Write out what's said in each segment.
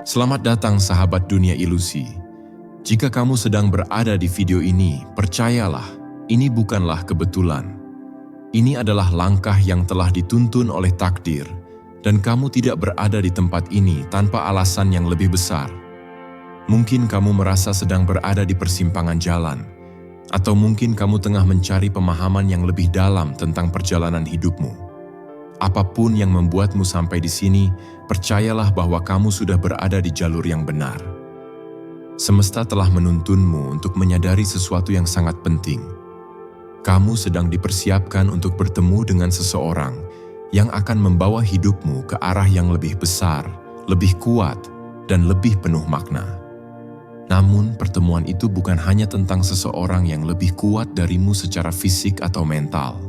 Selamat datang sahabat dunia ilusi. Jika kamu sedang berada di video ini, percayalah, ini bukanlah kebetulan. Ini adalah langkah yang telah dituntun oleh takdir, dan kamu tidak berada di tempat ini tanpa alasan yang lebih besar. Mungkin kamu merasa sedang berada di persimpangan jalan, atau mungkin kamu tengah mencari pemahaman yang lebih dalam tentang perjalanan hidupmu. Apapun yang membuatmu sampai di sini, percayalah bahwa kamu sudah berada di jalur yang benar. Semesta telah menuntunmu untuk menyadari sesuatu yang sangat penting. Kamu sedang dipersiapkan untuk bertemu dengan seseorang yang akan membawa hidupmu ke arah yang lebih besar, lebih kuat, dan lebih penuh makna. Namun, pertemuan itu bukan hanya tentang seseorang yang lebih kuat darimu secara fisik atau mental.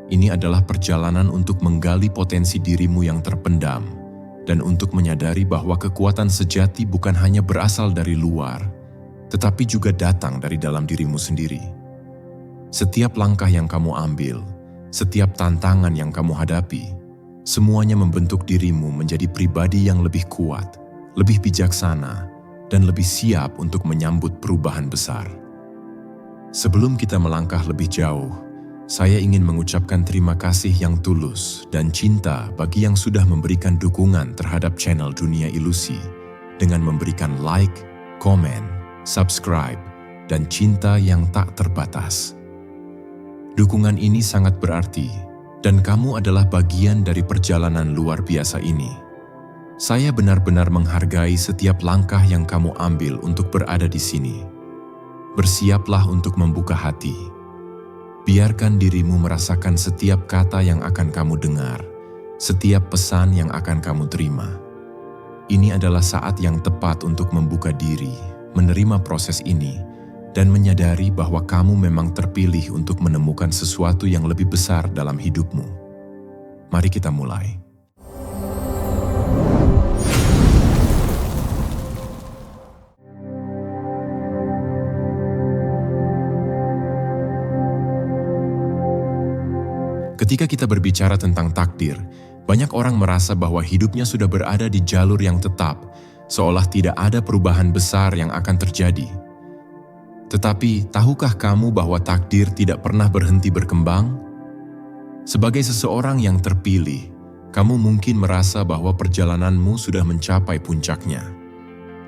Ini adalah perjalanan untuk menggali potensi dirimu yang terpendam dan untuk menyadari bahwa kekuatan sejati bukan hanya berasal dari luar, tetapi juga datang dari dalam dirimu sendiri. Setiap langkah yang kamu ambil, setiap tantangan yang kamu hadapi, semuanya membentuk dirimu menjadi pribadi yang lebih kuat, lebih bijaksana, dan lebih siap untuk menyambut perubahan besar. Sebelum kita melangkah lebih jauh, saya ingin mengucapkan terima kasih yang tulus dan cinta bagi yang sudah memberikan dukungan terhadap channel Dunia Ilusi dengan memberikan like, komen, subscribe, dan cinta yang tak terbatas. Dukungan ini sangat berarti, dan kamu adalah bagian dari perjalanan luar biasa ini. Saya benar-benar menghargai setiap langkah yang kamu ambil untuk berada di sini. Bersiaplah untuk membuka hati. Biarkan dirimu merasakan setiap kata yang akan kamu dengar, setiap pesan yang akan kamu terima. Ini adalah saat yang tepat untuk membuka diri, menerima proses ini, dan menyadari bahwa kamu memang terpilih untuk menemukan sesuatu yang lebih besar dalam hidupmu. Mari kita mulai. Ketika kita berbicara tentang takdir, banyak orang merasa bahwa hidupnya sudah berada di jalur yang tetap, seolah tidak ada perubahan besar yang akan terjadi. Tetapi, tahukah kamu bahwa takdir tidak pernah berhenti berkembang? Sebagai seseorang yang terpilih, kamu mungkin merasa bahwa perjalananmu sudah mencapai puncaknya.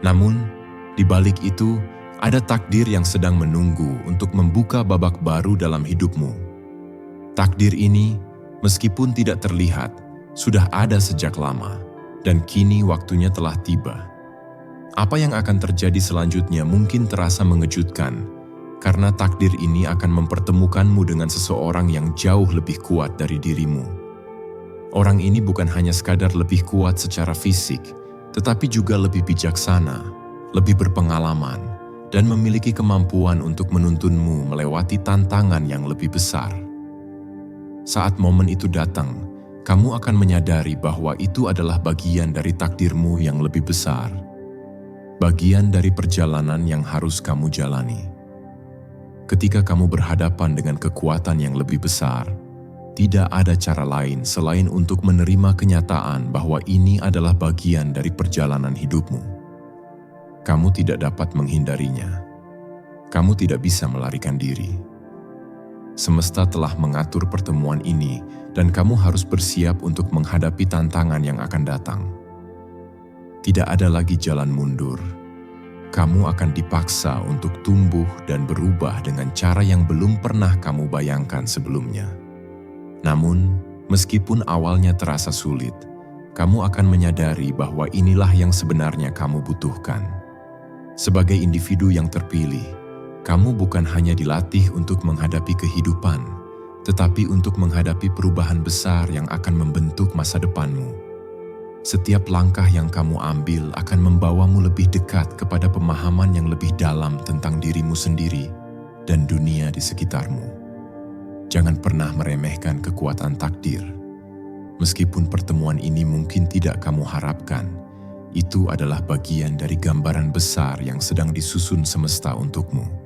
Namun, di balik itu, ada takdir yang sedang menunggu untuk membuka babak baru dalam hidupmu. Takdir ini, meskipun tidak terlihat, sudah ada sejak lama, dan kini waktunya telah tiba. Apa yang akan terjadi selanjutnya mungkin terasa mengejutkan, karena takdir ini akan mempertemukanmu dengan seseorang yang jauh lebih kuat dari dirimu. Orang ini bukan hanya sekadar lebih kuat secara fisik, tetapi juga lebih bijaksana, lebih berpengalaman, dan memiliki kemampuan untuk menuntunmu melewati tantangan yang lebih besar. Saat momen itu datang, kamu akan menyadari bahwa itu adalah bagian dari takdirmu yang lebih besar. Bagian dari perjalanan yang harus kamu jalani. Ketika kamu berhadapan dengan kekuatan yang lebih besar, tidak ada cara lain selain untuk menerima kenyataan bahwa ini adalah bagian dari perjalanan hidupmu. Kamu tidak dapat menghindarinya. Kamu tidak bisa melarikan diri. Semesta telah mengatur pertemuan ini, dan kamu harus bersiap untuk menghadapi tantangan yang akan datang. Tidak ada lagi jalan mundur. Kamu akan dipaksa untuk tumbuh dan berubah dengan cara yang belum pernah kamu bayangkan sebelumnya. Namun, meskipun awalnya terasa sulit, kamu akan menyadari bahwa inilah yang sebenarnya kamu butuhkan. Sebagai individu yang terpilih, kamu bukan hanya dilatih untuk menghadapi kehidupan, tetapi untuk menghadapi perubahan besar yang akan membentuk masa depanmu. Setiap langkah yang kamu ambil akan membawamu lebih dekat kepada pemahaman yang lebih dalam tentang dirimu sendiri dan dunia di sekitarmu. Jangan pernah meremehkan kekuatan takdir. Meskipun pertemuan ini mungkin tidak kamu harapkan, itu adalah bagian dari gambaran besar yang sedang disusun semesta untukmu.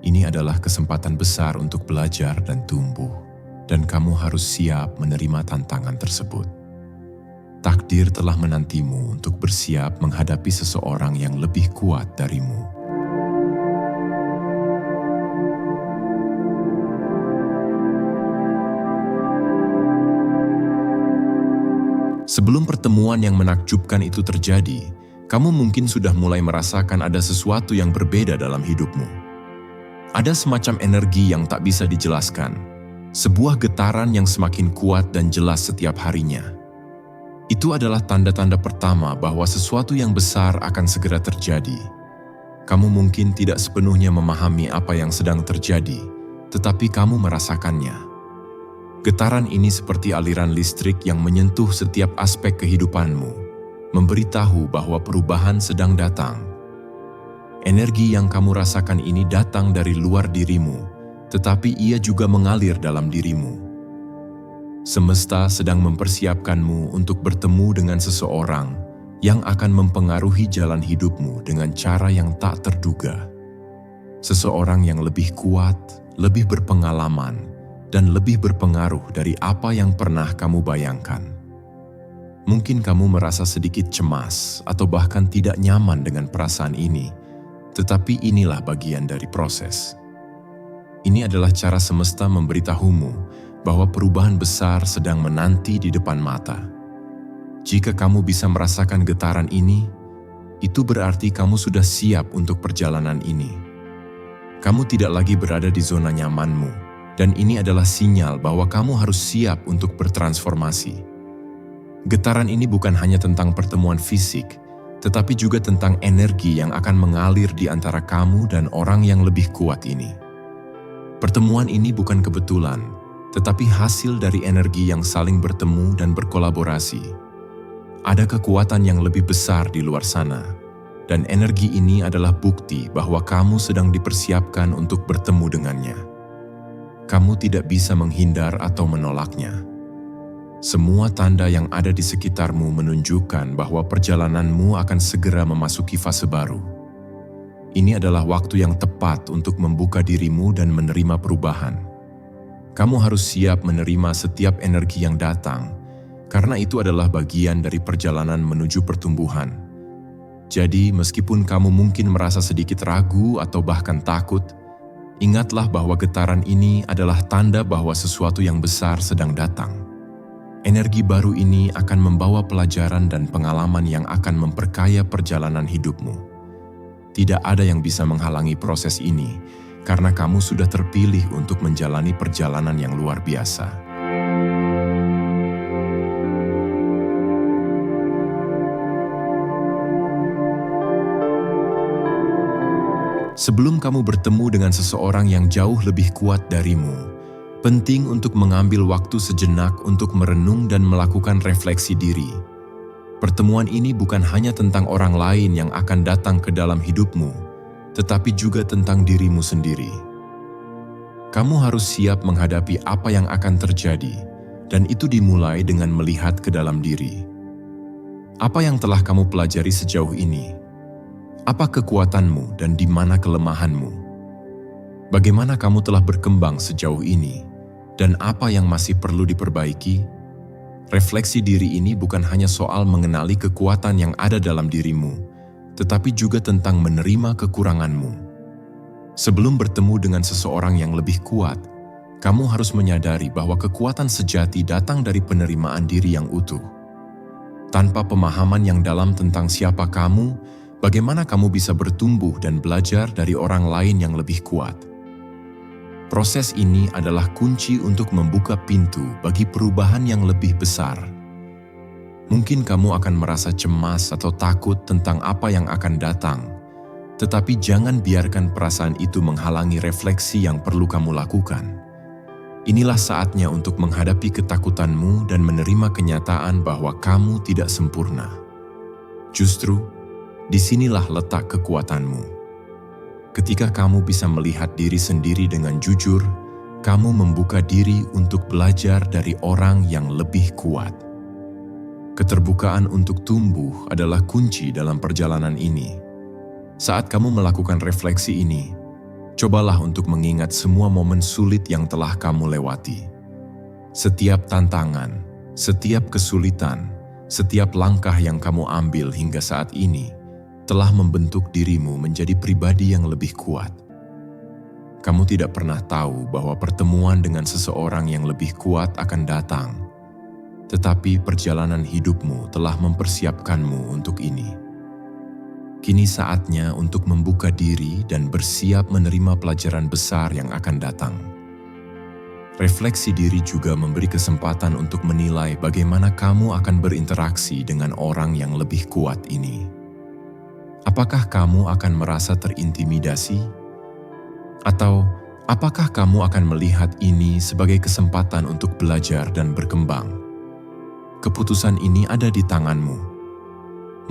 Ini adalah kesempatan besar untuk belajar dan tumbuh, dan kamu harus siap menerima tantangan tersebut. takdir telah menantimu untuk bersiap menghadapi seseorang yang lebih kuat darimu. Sebelum pertemuan yang menakjubkan itu terjadi, kamu mungkin sudah mulai merasakan ada sesuatu yang berbeda dalam hidupmu. Ada semacam energi yang tak bisa dijelaskan, sebuah getaran yang semakin kuat dan jelas setiap harinya. Itu adalah tanda-tanda pertama bahwa sesuatu yang besar akan segera terjadi. Kamu mungkin tidak sepenuhnya memahami apa yang sedang terjadi, tetapi kamu merasakannya. Getaran ini seperti aliran listrik yang menyentuh setiap aspek kehidupanmu, memberitahu bahwa perubahan sedang datang. Energi yang kamu rasakan ini datang dari luar dirimu, tetapi ia juga mengalir dalam dirimu. Semesta sedang mempersiapkanmu untuk bertemu dengan seseorang yang akan mempengaruhi jalan hidupmu dengan cara yang tak terduga. Seseorang yang lebih kuat, lebih berpengalaman, dan lebih berpengaruh dari apa yang pernah kamu bayangkan. Mungkin kamu merasa sedikit cemas atau bahkan tidak nyaman dengan perasaan ini, tetapi inilah bagian dari proses. Ini adalah cara semesta memberitahumu bahwa perubahan besar sedang menanti di depan mata. Jika kamu bisa merasakan getaran ini, itu berarti kamu sudah siap untuk perjalanan ini. Kamu tidak lagi berada di zona nyamanmu, dan ini adalah sinyal bahwa kamu harus siap untuk bertransformasi. Getaran ini bukan hanya tentang pertemuan fisik, tetapi juga tentang energi yang akan mengalir di antara kamu dan orang yang lebih kuat ini. Pertemuan ini bukan kebetulan, tetapi hasil dari energi yang saling bertemu dan berkolaborasi. Ada kekuatan yang lebih besar di luar sana, dan energi ini adalah bukti bahwa kamu sedang dipersiapkan untuk bertemu dengannya. Kamu tidak bisa menghindar atau menolaknya. Semua tanda yang ada di sekitarmu menunjukkan bahwa perjalananmu akan segera memasuki fase baru. Ini adalah waktu yang tepat untuk membuka dirimu dan menerima perubahan. Kamu harus siap menerima setiap energi yang datang, karena itu adalah bagian dari perjalanan menuju pertumbuhan. Jadi, meskipun kamu mungkin merasa sedikit ragu atau bahkan takut, ingatlah bahwa getaran ini adalah tanda bahwa sesuatu yang besar sedang datang. Energi baru ini akan membawa pelajaran dan pengalaman yang akan memperkaya perjalanan hidupmu. Tidak ada yang bisa menghalangi proses ini, karena kamu sudah terpilih untuk menjalani perjalanan yang luar biasa. Sebelum kamu bertemu dengan seseorang yang jauh lebih kuat darimu, penting untuk mengambil waktu sejenak untuk merenung dan melakukan refleksi diri. Pertemuan ini bukan hanya tentang orang lain yang akan datang ke dalam hidupmu, tetapi juga tentang dirimu sendiri. Kamu harus siap menghadapi apa yang akan terjadi, dan itu dimulai dengan melihat ke dalam diri. Apa yang telah kamu pelajari sejauh ini? Apa kekuatanmu dan di mana kelemahanmu? Bagaimana kamu telah berkembang sejauh ini? Dan apa yang masih perlu diperbaiki? Refleksi diri ini bukan hanya soal mengenali kekuatan yang ada dalam dirimu, tetapi juga tentang menerima kekuranganmu. Sebelum bertemu dengan seseorang yang lebih kuat, kamu harus menyadari bahwa kekuatan sejati datang dari penerimaan diri yang utuh. Tanpa pemahaman yang dalam tentang siapa kamu, bagaimana kamu bisa bertumbuh dan belajar dari orang lain yang lebih kuat? Proses ini adalah kunci untuk membuka pintu bagi perubahan yang lebih besar. Mungkin kamu akan merasa cemas atau takut tentang apa yang akan datang, tetapi jangan biarkan perasaan itu menghalangi refleksi yang perlu kamu lakukan. Inilah saatnya untuk menghadapi ketakutanmu dan menerima kenyataan bahwa kamu tidak sempurna. Justru, disinilah letak kekuatanmu. Ketika kamu bisa melihat diri sendiri dengan jujur, kamu membuka diri untuk belajar dari orang yang lebih kuat. Keterbukaan untuk tumbuh adalah kunci dalam perjalanan ini. Saat kamu melakukan refleksi ini, cobalah untuk mengingat semua momen sulit yang telah kamu lewati. Setiap tantangan, setiap kesulitan, Setiap langkah yang kamu ambil hingga saat ini telah membentuk dirimu menjadi pribadi yang lebih kuat. Kamu tidak pernah tahu bahwa pertemuan dengan seseorang yang lebih kuat akan datang, tetapi perjalanan hidupmu telah mempersiapkanmu untuk ini. Kini saatnya untuk membuka diri dan bersiap menerima pelajaran besar yang akan datang. Refleksi diri juga memberi kesempatan untuk menilai bagaimana kamu akan berinteraksi dengan orang yang lebih kuat ini. Apakah kamu akan merasa terintimidasi? Atau apakah kamu akan melihat ini sebagai kesempatan untuk belajar dan berkembang? Keputusan ini ada di tanganmu.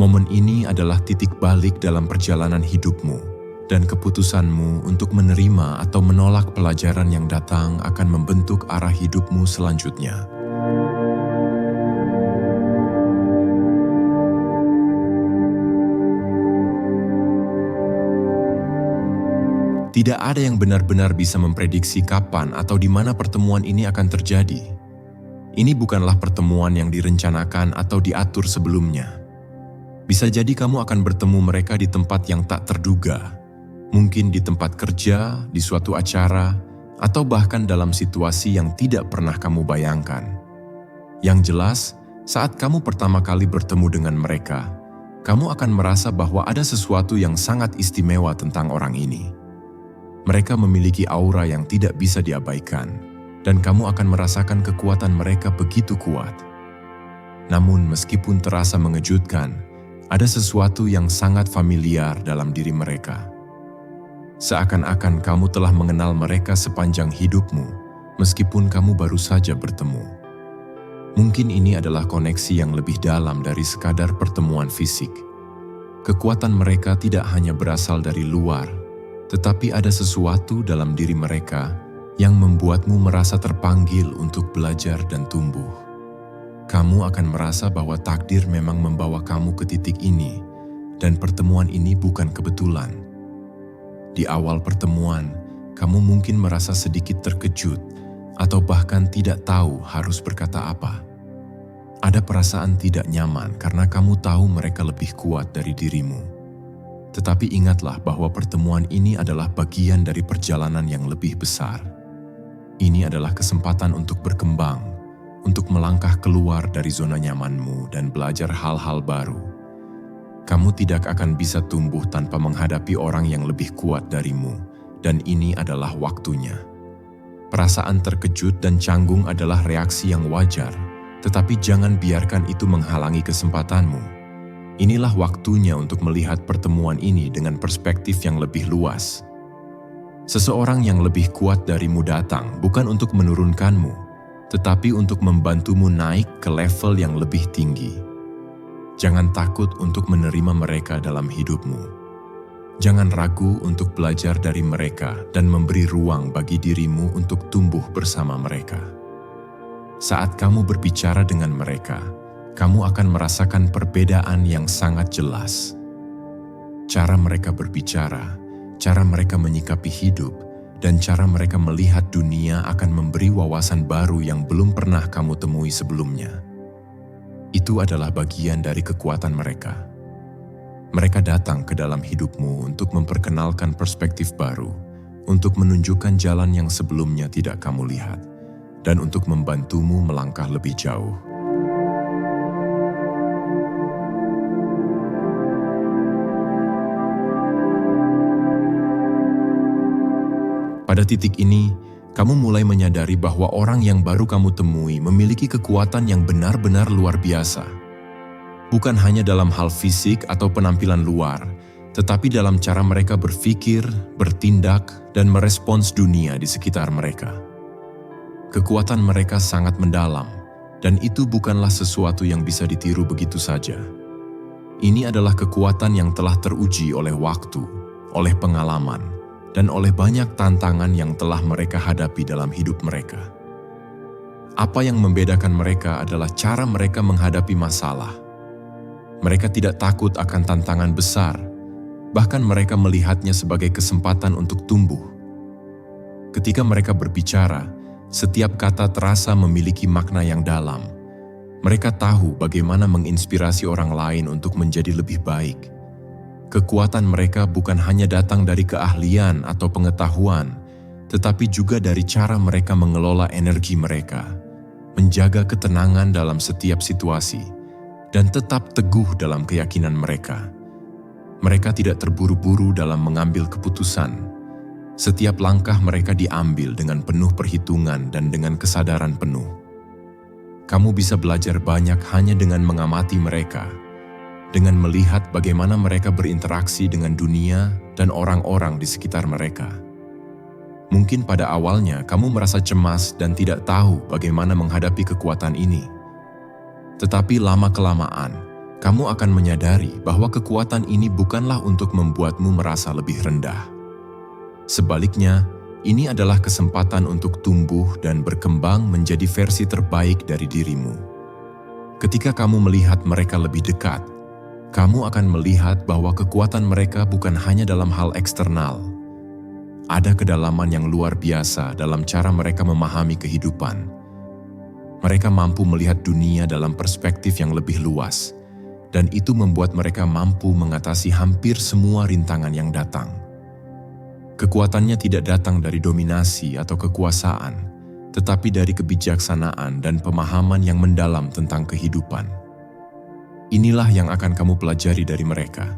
Momen ini adalah titik balik dalam perjalanan hidupmu, dan keputusanmu untuk menerima atau menolak pelajaran yang datang akan membentuk arah hidupmu selanjutnya. Tidak ada yang benar-benar bisa memprediksi kapan atau di mana pertemuan ini akan terjadi. Ini bukanlah pertemuan yang direncanakan atau diatur sebelumnya. Bisa jadi kamu akan bertemu mereka di tempat yang tak terduga, mungkin di tempat kerja, di suatu acara, atau bahkan dalam situasi yang tidak pernah kamu bayangkan. Yang jelas, saat kamu pertama kali bertemu dengan mereka, kamu akan merasa bahwa ada sesuatu yang sangat istimewa tentang orang ini. Mereka memiliki aura yang tidak bisa diabaikan, dan kamu akan merasakan kekuatan mereka begitu kuat. Namun meskipun terasa mengejutkan, ada sesuatu yang sangat familiar dalam diri mereka. Seakan-akan kamu telah mengenal mereka sepanjang hidupmu, meskipun kamu baru saja bertemu. Mungkin ini adalah koneksi yang lebih dalam dari sekadar pertemuan fisik. Kekuatan mereka tidak hanya berasal dari luar, tetapi ada sesuatu dalam diri mereka yang membuatmu merasa terpanggil untuk belajar dan tumbuh. Kamu akan merasa bahwa takdir memang membawa kamu ke titik ini, dan pertemuan ini bukan kebetulan. Di awal pertemuan, kamu mungkin merasa sedikit terkejut, atau bahkan tidak tahu harus berkata apa. Ada perasaan tidak nyaman karena kamu tahu mereka lebih kuat dari dirimu. Tetapi ingatlah bahwa pertemuan ini adalah bagian dari perjalanan yang lebih besar. Ini adalah kesempatan untuk berkembang, untuk melangkah keluar dari zona nyamanmu dan belajar hal-hal baru. Kamu tidak akan bisa tumbuh tanpa menghadapi orang yang lebih kuat darimu, dan ini adalah waktunya. Perasaan terkejut dan canggung adalah reaksi yang wajar, tetapi jangan biarkan itu menghalangi kesempatanmu. Inilah waktunya untuk melihat pertemuan ini dengan perspektif yang lebih luas. Seseorang yang lebih kuat darimu datang bukan untuk menurunkanmu, tetapi untuk membantumu naik ke level yang lebih tinggi. Jangan takut untuk menerima mereka dalam hidupmu. Jangan ragu untuk belajar dari mereka dan memberi ruang bagi dirimu untuk tumbuh bersama mereka. Saat kamu berbicara dengan mereka, kamu akan merasakan perbedaan yang sangat jelas. Cara mereka berbicara, cara mereka menyikapi hidup, dan cara mereka melihat dunia akan memberi wawasan baru yang belum pernah kamu temui sebelumnya. Itu adalah bagian dari kekuatan mereka. Mereka datang ke dalam hidupmu untuk memperkenalkan perspektif baru, untuk menunjukkan jalan yang sebelumnya tidak kamu lihat, dan untuk membantumu melangkah lebih jauh. Pada titik ini, kamu mulai menyadari bahwa orang yang baru kamu temui memiliki kekuatan yang benar-benar luar biasa. Bukan hanya dalam hal fisik atau penampilan luar, tetapi dalam cara mereka berpikir, bertindak, dan merespons dunia di sekitar mereka. Kekuatan mereka sangat mendalam, dan itu bukanlah sesuatu yang bisa ditiru begitu saja. Ini adalah kekuatan yang telah teruji oleh waktu, oleh pengalaman, dan oleh banyak tantangan yang telah mereka hadapi dalam hidup mereka. Apa yang membedakan mereka adalah cara mereka menghadapi masalah. Mereka tidak takut akan tantangan besar, bahkan mereka melihatnya sebagai kesempatan untuk tumbuh. Ketika mereka berbicara, setiap kata terasa memiliki makna yang dalam. Mereka tahu bagaimana menginspirasi orang lain untuk menjadi lebih baik. Kekuatan mereka bukan hanya datang dari keahlian atau pengetahuan, tetapi juga dari cara mereka mengelola energi mereka, menjaga ketenangan dalam setiap situasi, dan tetap teguh dalam keyakinan mereka. Mereka tidak terburu-buru dalam mengambil keputusan. Setiap langkah mereka diambil dengan penuh perhitungan dan dengan kesadaran penuh. Kamu bisa belajar banyak hanya dengan mengamati mereka, dengan melihat bagaimana mereka berinteraksi dengan dunia dan orang-orang di sekitar mereka. Mungkin pada awalnya kamu merasa cemas dan tidak tahu bagaimana menghadapi kekuatan ini. Tetapi lama-kelamaan, kamu akan menyadari bahwa kekuatan ini bukanlah untuk membuatmu merasa lebih rendah. Sebaliknya, ini adalah kesempatan untuk tumbuh dan berkembang menjadi versi terbaik dari dirimu. Ketika kamu melihat mereka lebih dekat, kamu akan melihat bahwa kekuatan mereka bukan hanya dalam hal eksternal. Ada kedalaman yang luar biasa dalam cara mereka memahami kehidupan. Mereka mampu melihat dunia dalam perspektif yang lebih luas, dan itu membuat mereka mampu mengatasi hampir semua rintangan yang datang. Kekuatannya tidak datang dari dominasi atau kekuasaan, tetapi dari kebijaksanaan dan pemahaman yang mendalam tentang kehidupan. Inilah yang akan kamu pelajari dari mereka,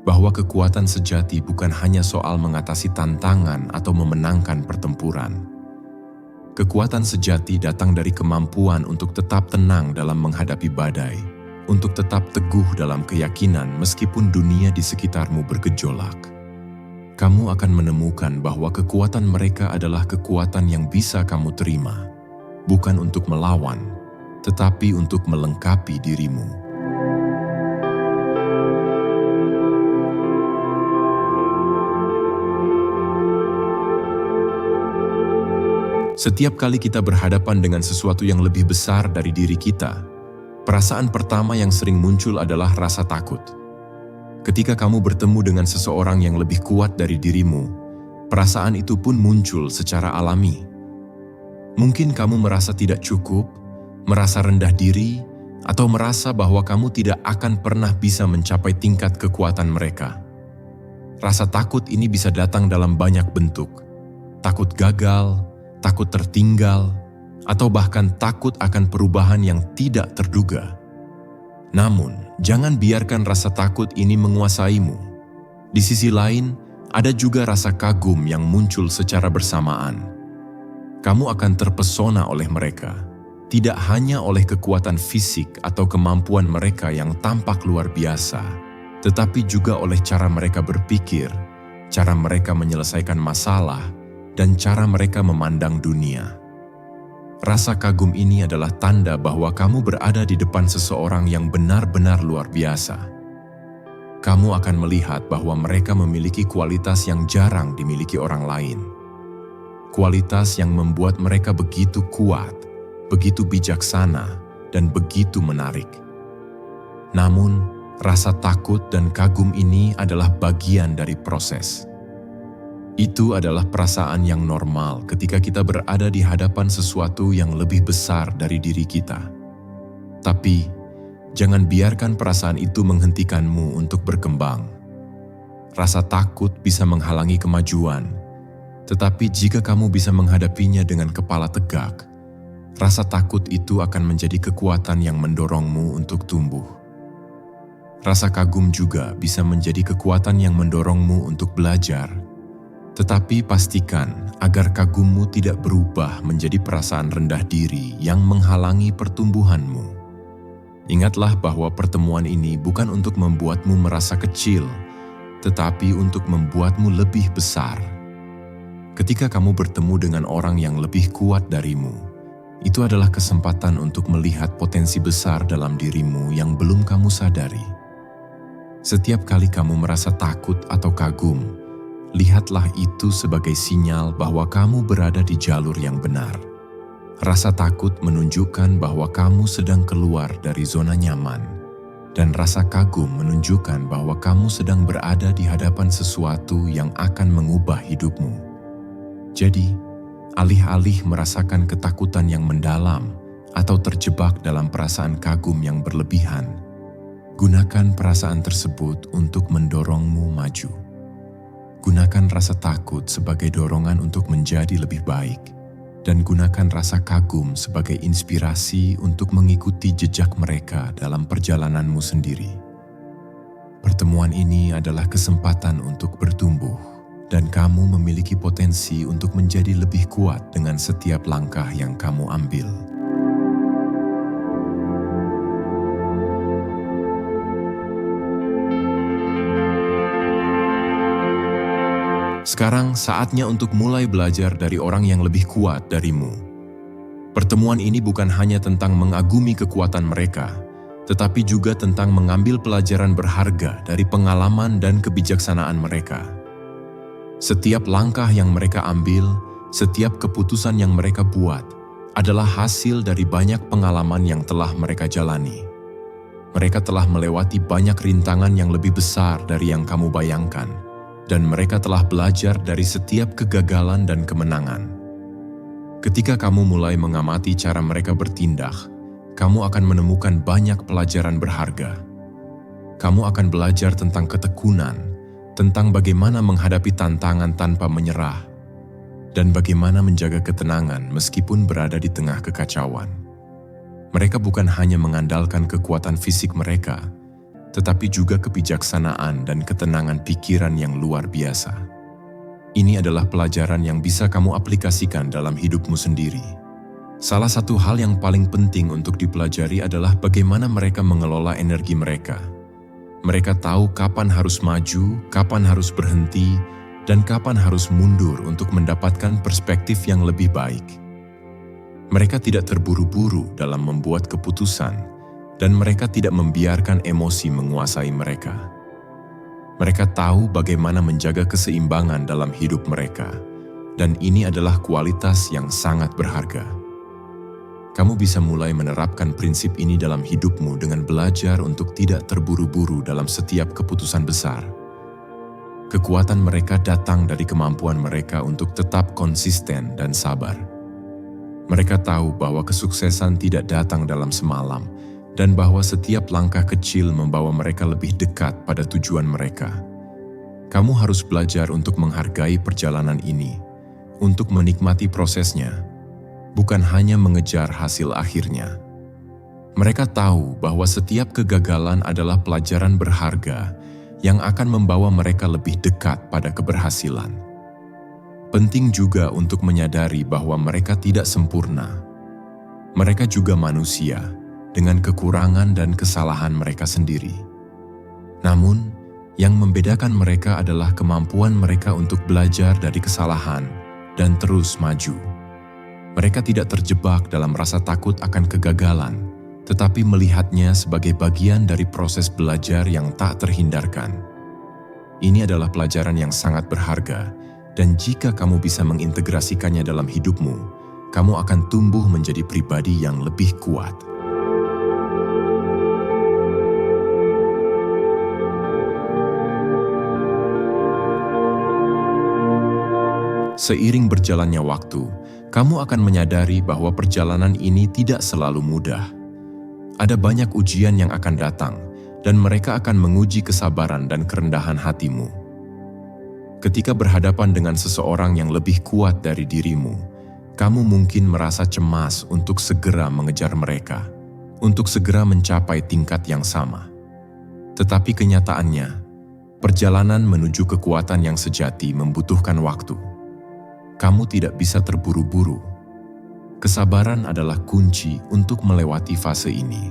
bahwa kekuatan sejati bukan hanya soal mengatasi tantangan atau memenangkan pertempuran. Kekuatan sejati datang dari kemampuan untuk tetap tenang dalam menghadapi badai, untuk tetap teguh dalam keyakinan meskipun dunia di sekitarmu bergejolak. Kamu akan menemukan bahwa kekuatan mereka adalah kekuatan yang bisa kamu terima, bukan untuk melawan, tetapi untuk melengkapi dirimu. Setiap kali kita berhadapan dengan sesuatu yang lebih besar dari diri kita, perasaan pertama yang sering muncul adalah rasa takut. Ketika kamu bertemu dengan seseorang yang lebih kuat dari dirimu, perasaan itu pun muncul secara alami. Mungkin kamu merasa tidak cukup, merasa rendah diri, atau merasa bahwa kamu tidak akan pernah bisa mencapai tingkat kekuatan mereka. Rasa takut ini bisa datang dalam banyak bentuk. Takut gagal, takut tertinggal, atau bahkan takut akan perubahan yang tidak terduga. Namun, jangan biarkan rasa takut ini menguasaimu. Di sisi lain, ada juga rasa kagum yang muncul secara bersamaan. Kamu akan terpesona oleh mereka, tidak hanya oleh kekuatan fisik atau kemampuan mereka yang tampak luar biasa, tetapi juga oleh cara mereka berpikir, cara mereka menyelesaikan masalah, dan cara mereka memandang dunia. Rasa kagum ini adalah tanda bahwa kamu berada di depan seseorang yang benar-benar luar biasa. Kamu akan melihat bahwa mereka memiliki kualitas yang jarang dimiliki orang lain. Kualitas yang membuat mereka begitu kuat, begitu bijaksana, dan begitu menarik. Namun, rasa takut dan kagum ini adalah bagian dari proses. Itu adalah perasaan yang normal ketika kita berada di hadapan sesuatu yang lebih besar dari diri kita. Tapi, jangan biarkan perasaan itu menghentikanmu untuk berkembang. Rasa takut bisa menghalangi kemajuan, tetapi jika kamu bisa menghadapinya dengan kepala tegak, rasa takut itu akan menjadi kekuatan yang mendorongmu untuk tumbuh. Rasa kagum juga bisa menjadi kekuatan yang mendorongmu untuk belajar. Tetapi pastikan agar kagummu tidak berubah menjadi perasaan rendah diri yang menghalangi pertumbuhanmu. Ingatlah bahwa pertemuan ini bukan untuk membuatmu merasa kecil, tetapi untuk membuatmu lebih besar. Ketika kamu bertemu dengan orang yang lebih kuat darimu, itu adalah kesempatan untuk melihat potensi besar dalam dirimu yang belum kamu sadari. Setiap kali kamu merasa takut atau kagum, lihatlah itu sebagai sinyal bahwa kamu berada di jalur yang benar. Rasa takut menunjukkan bahwa kamu sedang keluar dari zona nyaman, dan rasa kagum menunjukkan bahwa kamu sedang berada di hadapan sesuatu yang akan mengubah hidupmu. Jadi, alih-alih merasakan ketakutan yang mendalam atau terjebak dalam perasaan kagum yang berlebihan, gunakan perasaan tersebut untuk mendorongmu maju. Gunakan rasa takut sebagai dorongan untuk menjadi lebih baik, dan gunakan rasa kagum sebagai inspirasi untuk mengikuti jejak mereka dalam perjalananmu sendiri. Pertemuan ini adalah kesempatan untuk bertumbuh, dan kamu memiliki potensi untuk menjadi lebih kuat dengan setiap langkah yang kamu ambil. Sekarang saatnya untuk mulai belajar dari orang yang lebih kuat darimu. Pertemuan ini bukan hanya tentang mengagumi kekuatan mereka, tetapi juga tentang mengambil pelajaran berharga dari pengalaman dan kebijaksanaan mereka. Setiap langkah yang mereka ambil, setiap keputusan yang mereka buat, adalah hasil dari banyak pengalaman yang telah mereka jalani. Mereka telah melewati banyak rintangan yang lebih besar dari yang kamu bayangkan, dan mereka telah belajar dari setiap kegagalan dan kemenangan. Ketika kamu mulai mengamati cara mereka bertindak, kamu akan menemukan banyak pelajaran berharga. Kamu akan belajar tentang ketekunan, tentang bagaimana menghadapi tantangan tanpa menyerah, dan bagaimana menjaga ketenangan meskipun berada di tengah kekacauan. Mereka bukan hanya mengandalkan kekuatan fisik mereka, tetapi juga kebijaksanaan dan ketenangan pikiran yang luar biasa. Ini adalah pelajaran yang bisa kamu aplikasikan dalam hidupmu sendiri. Salah satu hal yang paling penting untuk dipelajari adalah bagaimana mereka mengelola energi mereka. Mereka tahu kapan harus maju, kapan harus berhenti, dan kapan harus mundur untuk mendapatkan perspektif yang lebih baik. Mereka tidak terburu-buru dalam membuat keputusan, dan mereka tidak membiarkan emosi menguasai mereka. Mereka tahu bagaimana menjaga keseimbangan dalam hidup mereka, dan ini adalah kualitas yang sangat berharga. Kamu bisa mulai menerapkan prinsip ini dalam hidupmu dengan belajar untuk tidak terburu-buru dalam setiap keputusan besar. Kekuatan mereka datang dari kemampuan mereka untuk tetap konsisten dan sabar. Mereka tahu bahwa kesuksesan tidak datang dalam semalam, dan bahwa setiap langkah kecil membawa mereka lebih dekat pada tujuan mereka. Kamu harus belajar untuk menghargai perjalanan ini, untuk menikmati prosesnya, bukan hanya mengejar hasil akhirnya. Mereka tahu bahwa setiap kegagalan adalah pelajaran berharga yang akan membawa mereka lebih dekat pada keberhasilan. Penting juga untuk menyadari bahwa mereka tidak sempurna. Mereka juga manusia, dengan kekurangan dan kesalahan mereka sendiri. Namun, yang membedakan mereka adalah kemampuan mereka untuk belajar dari kesalahan dan terus maju. Mereka tidak terjebak dalam rasa takut akan kegagalan, tetapi melihatnya sebagai bagian dari proses belajar yang tak terhindarkan. Ini adalah pelajaran yang sangat berharga, dan jika kamu bisa mengintegrasikannya dalam hidupmu, kamu akan tumbuh menjadi pribadi yang lebih kuat. Seiring berjalannya waktu, kamu akan menyadari bahwa perjalanan ini tidak selalu mudah. Ada banyak ujian yang akan datang, dan mereka akan menguji kesabaran dan kerendahan hatimu. Ketika berhadapan dengan seseorang yang lebih kuat dari dirimu, kamu mungkin merasa cemas untuk segera mengejar mereka, untuk segera mencapai tingkat yang sama. Tetapi kenyataannya, perjalanan menuju kekuatan yang sejati membutuhkan waktu. Kamu tidak bisa terburu-buru. Kesabaran adalah kunci untuk melewati fase ini.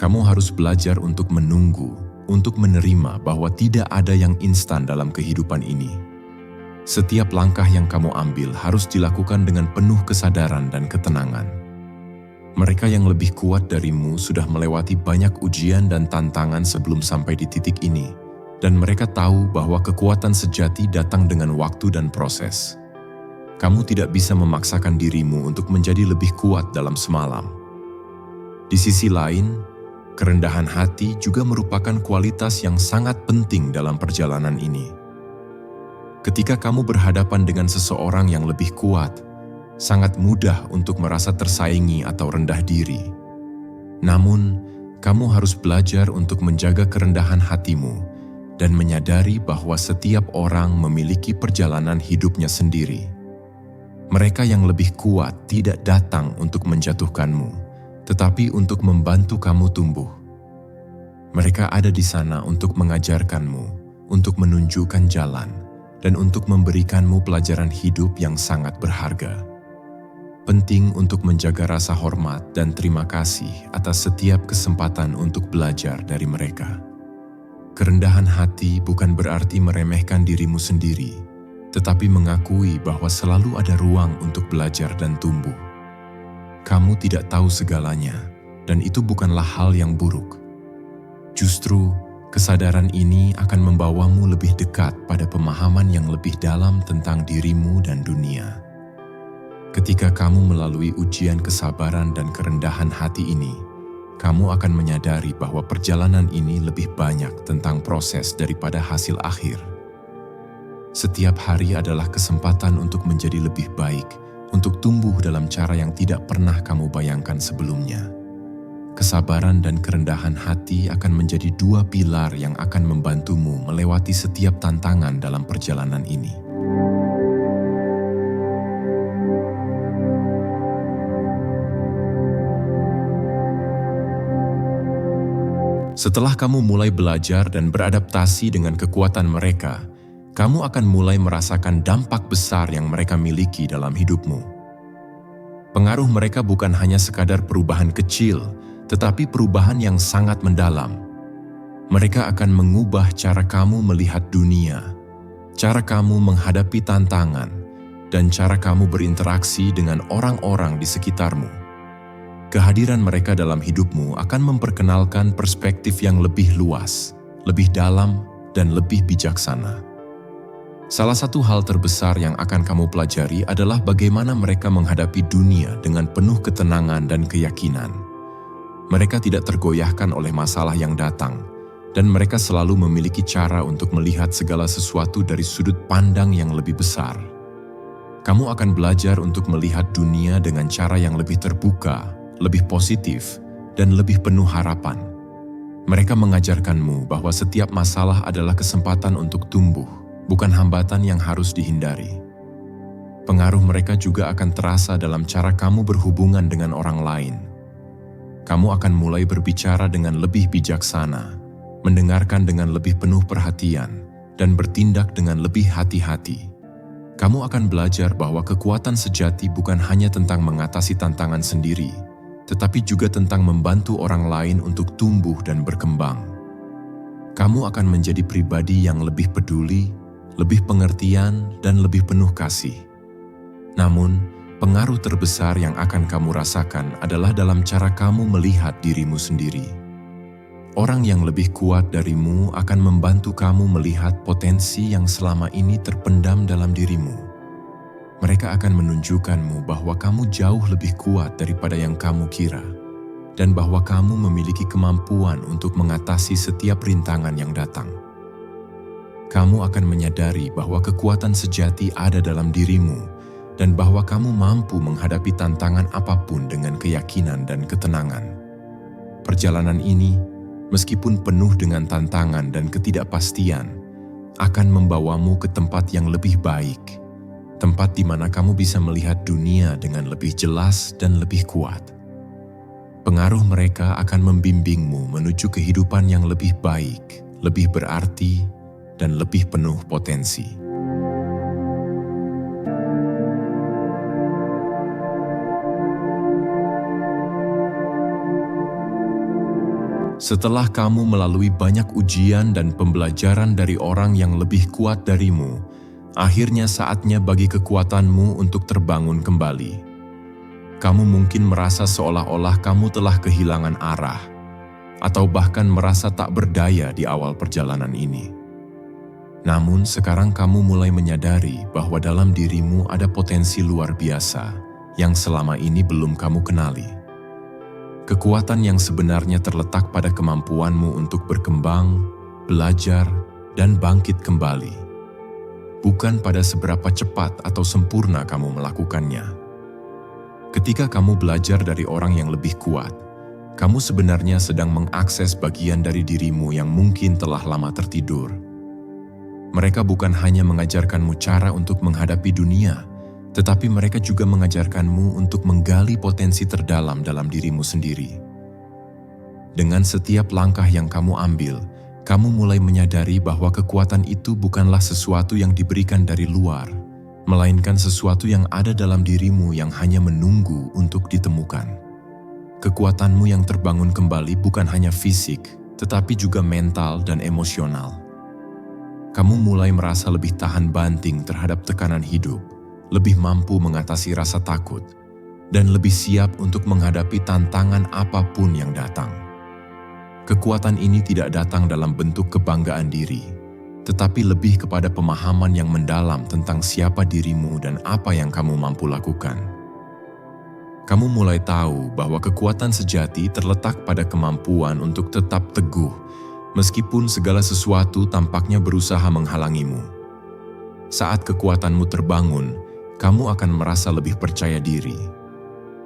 Kamu harus belajar untuk menunggu, untuk menerima bahwa tidak ada yang instan dalam kehidupan ini. Setiap langkah yang kamu ambil harus dilakukan dengan penuh kesadaran dan ketenangan. Mereka yang lebih kuat darimu sudah melewati banyak ujian dan tantangan sebelum sampai di titik ini, dan mereka tahu bahwa kekuatan sejati datang dengan waktu dan proses. Kamu tidak bisa memaksakan dirimu untuk menjadi lebih kuat dalam semalam. Di sisi lain, kerendahan hati juga merupakan kualitas yang sangat penting dalam perjalanan ini. Ketika kamu berhadapan dengan seseorang yang lebih kuat, Sangat mudah untuk merasa tersaingi atau rendah diri. Namun, kamu harus belajar untuk menjaga kerendahan hatimu dan menyadari bahwa setiap orang memiliki perjalanan hidupnya sendiri. Mereka yang lebih kuat tidak datang untuk menjatuhkanmu, tetapi untuk membantu kamu tumbuh. Mereka ada di sana untuk mengajarkanmu, untuk menunjukkan jalan, dan untuk memberikanmu pelajaran hidup yang sangat berharga. Penting untuk menjaga rasa hormat dan terima kasih atas setiap kesempatan untuk belajar dari mereka. Kerendahan hati bukan berarti meremehkan dirimu sendiri, tetapi mengakui bahwa selalu ada ruang untuk belajar dan tumbuh. Kamu tidak tahu segalanya, dan itu bukanlah hal yang buruk. Justru, kesadaran ini akan membawamu lebih dekat pada pemahaman yang lebih dalam tentang dirimu dan dunia. Ketika kamu melalui ujian kesabaran dan kerendahan hati ini, kamu akan menyadari bahwa perjalanan ini lebih banyak tentang proses daripada hasil akhir. Setiap hari adalah kesempatan untuk menjadi lebih baik, untuk tumbuh dalam cara yang tidak pernah kamu bayangkan sebelumnya. Kesabaran dan kerendahan hati akan menjadi dua pilar yang akan membantumu melewati setiap tantangan dalam perjalanan ini. Setelah kamu mulai belajar dan beradaptasi dengan kekuatan mereka, kamu akan mulai merasakan dampak besar yang mereka miliki dalam hidupmu. Pengaruh mereka bukan hanya sekadar perubahan kecil, tetapi perubahan yang sangat mendalam. Mereka akan mengubah cara kamu melihat dunia, cara kamu menghadapi tantangan, dan cara kamu berinteraksi dengan orang-orang di sekitarmu. Kehadiran mereka dalam hidupmu akan memperkenalkan perspektif yang lebih luas, lebih dalam, dan lebih bijaksana. Salah satu hal terbesar yang akan kamu pelajari adalah bagaimana mereka menghadapi dunia dengan penuh ketenangan dan keyakinan. Mereka tidak tergoyahkan oleh masalah yang datang, dan mereka selalu memiliki cara untuk melihat segala sesuatu dari sudut pandang yang lebih besar. Kamu akan belajar untuk melihat dunia dengan cara yang lebih terbuka, lebih positif, dan lebih penuh harapan. Mereka mengajarkanmu bahwa setiap masalah adalah kesempatan untuk tumbuh, bukan hambatan yang harus dihindari. Pengaruh mereka juga akan terasa dalam cara kamu berhubungan dengan orang lain. Kamu akan mulai berbicara dengan lebih bijaksana, mendengarkan dengan lebih penuh perhatian, dan bertindak dengan lebih hati-hati. Kamu akan belajar bahwa kekuatan sejati bukan hanya tentang mengatasi tantangan sendiri, tetapi juga tentang membantu orang lain untuk tumbuh dan berkembang. Kamu akan menjadi pribadi yang lebih peduli, lebih pengertian, dan lebih penuh kasih. Namun, pengaruh terbesar yang akan kamu rasakan adalah dalam cara kamu melihat dirimu sendiri. Orang yang lebih kuat darimu akan membantu kamu melihat potensi yang selama ini terpendam dalam dirimu. Mereka akan menunjukkanmu bahwa kamu jauh lebih kuat daripada yang kamu kira, dan bahwa kamu memiliki kemampuan untuk mengatasi setiap rintangan yang datang. Kamu akan menyadari bahwa kekuatan sejati ada dalam dirimu, dan bahwa kamu mampu menghadapi tantangan apapun dengan keyakinan dan ketenangan. Perjalanan ini, meskipun penuh dengan tantangan dan ketidakpastian, akan membawamu ke tempat yang lebih baik, tempat di mana kamu bisa melihat dunia dengan lebih jelas dan lebih kuat. Pengaruh mereka akan membimbingmu menuju kehidupan yang lebih baik, lebih berarti, dan lebih penuh potensi. Setelah kamu melalui banyak ujian dan pembelajaran dari orang yang lebih kuat darimu, akhirnya saatnya bagi kekuatanmu untuk terbangun kembali. Kamu mungkin merasa seolah-olah kamu telah kehilangan arah, atau bahkan merasa tak berdaya di awal perjalanan ini. Namun sekarang kamu mulai menyadari bahwa dalam dirimu ada potensi luar biasa yang selama ini belum kamu kenali. Kekuatan yang sebenarnya terletak pada kemampuanmu untuk berkembang, belajar, dan bangkit kembali. Bukan pada seberapa cepat atau sempurna kamu melakukannya, Ketika kamu belajar dari orang yang lebih kuat, kamu sebenarnya sedang mengakses bagian dari dirimu yang mungkin telah lama tertidur. Mereka bukan hanya mengajarkanmu cara untuk menghadapi dunia, tetapi mereka juga mengajarkanmu untuk menggali potensi terdalam dalam dirimu sendiri. Dengan setiap langkah yang kamu ambil, kamu mulai menyadari bahwa kekuatan itu bukanlah sesuatu yang diberikan dari luar, melainkan sesuatu yang ada dalam dirimu yang hanya menunggu untuk ditemukan. Kekuatanmu yang terbangun kembali bukan hanya fisik, tetapi juga mental dan emosional. Kamu mulai merasa lebih tahan banting terhadap tekanan hidup, lebih mampu mengatasi rasa takut, dan lebih siap untuk menghadapi tantangan apapun yang datang. Kekuatan ini tidak datang dalam bentuk kebanggaan diri, tetapi lebih kepada pemahaman yang mendalam tentang siapa dirimu dan apa yang kamu mampu lakukan. Kamu mulai tahu bahwa kekuatan sejati terletak pada kemampuan untuk tetap teguh, meskipun segala sesuatu tampaknya berusaha menghalangimu. Saat kekuatanmu terbangun, kamu akan merasa lebih percaya diri.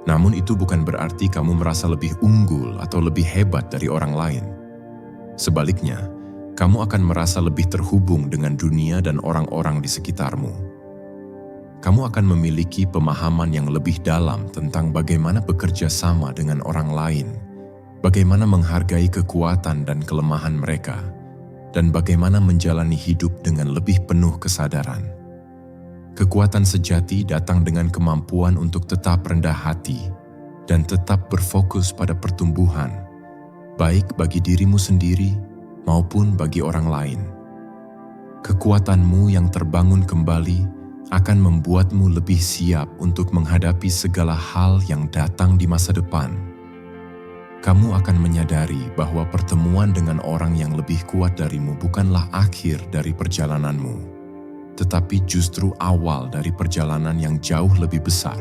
Namun itu bukan berarti kamu merasa lebih unggul atau lebih hebat dari orang lain. Sebaliknya, kamu akan merasa lebih terhubung dengan dunia dan orang-orang di sekitarmu. Kamu akan memiliki pemahaman yang lebih dalam tentang bagaimana bekerja sama dengan orang lain, bagaimana menghargai kekuatan dan kelemahan mereka, dan bagaimana menjalani hidup dengan lebih penuh kesadaran. Kekuatan sejati datang dengan kemampuan untuk tetap rendah hati dan tetap berfokus pada pertumbuhan, baik bagi dirimu sendiri maupun bagi orang lain. Kekuatanmu yang terbangun kembali akan membuatmu lebih siap untuk menghadapi segala hal yang datang di masa depan. Kamu akan menyadari bahwa pertemuan dengan orang yang lebih kuat darimu bukanlah akhir dari perjalananmu, tetapi justru awal dari perjalanan yang jauh lebih besar.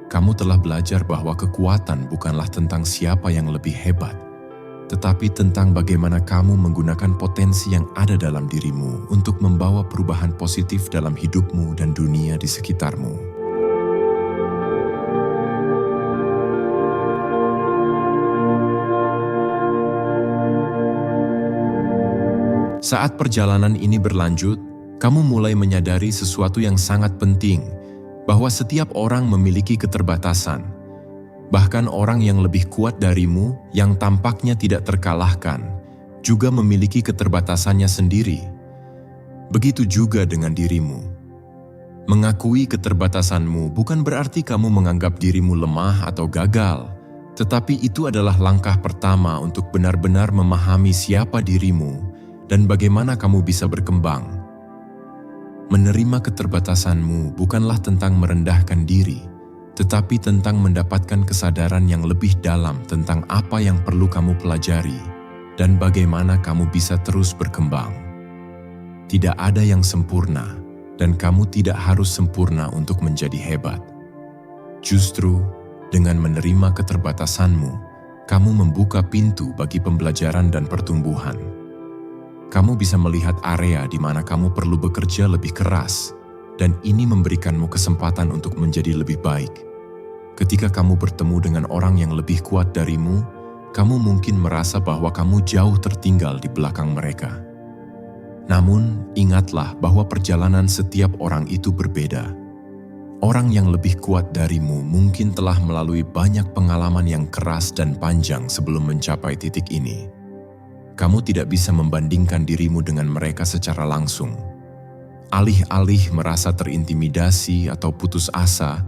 Kamu telah belajar bahwa kekuatan bukanlah tentang siapa yang lebih hebat, tetapi tentang bagaimana kamu menggunakan potensi yang ada dalam dirimu untuk membawa perubahan positif dalam hidupmu dan dunia di sekitarmu. Saat perjalanan ini berlanjut, kamu mulai menyadari sesuatu yang sangat penting, bahwa setiap orang memiliki keterbatasan. Bahkan orang yang lebih kuat darimu, yang tampaknya tidak terkalahkan, juga memiliki keterbatasannya sendiri. Begitu juga dengan dirimu. Mengakui keterbatasanmu bukan berarti kamu menganggap dirimu lemah atau gagal, tetapi itu adalah langkah pertama untuk benar-benar memahami siapa dirimu dan bagaimana kamu bisa berkembang. Menerima keterbatasanmu bukanlah tentang merendahkan diri, tetapi tentang mendapatkan kesadaran yang lebih dalam tentang apa yang perlu kamu pelajari dan bagaimana kamu bisa terus berkembang. Tidak ada yang sempurna, dan kamu tidak harus sempurna untuk menjadi hebat. Justru, dengan menerima keterbatasanmu, kamu membuka pintu bagi pembelajaran dan pertumbuhan. Kamu bisa melihat area di mana kamu perlu bekerja lebih keras, dan ini memberikanmu kesempatan untuk menjadi lebih baik. Ketika kamu bertemu dengan orang yang lebih kuat darimu, kamu mungkin merasa bahwa kamu jauh tertinggal di belakang mereka. Namun, ingatlah bahwa perjalanan setiap orang itu berbeda. Orang yang lebih kuat darimu mungkin telah melalui banyak pengalaman yang keras dan panjang sebelum mencapai titik ini. Kamu tidak bisa membandingkan dirimu dengan mereka secara langsung. Alih-alih merasa terintimidasi atau putus asa,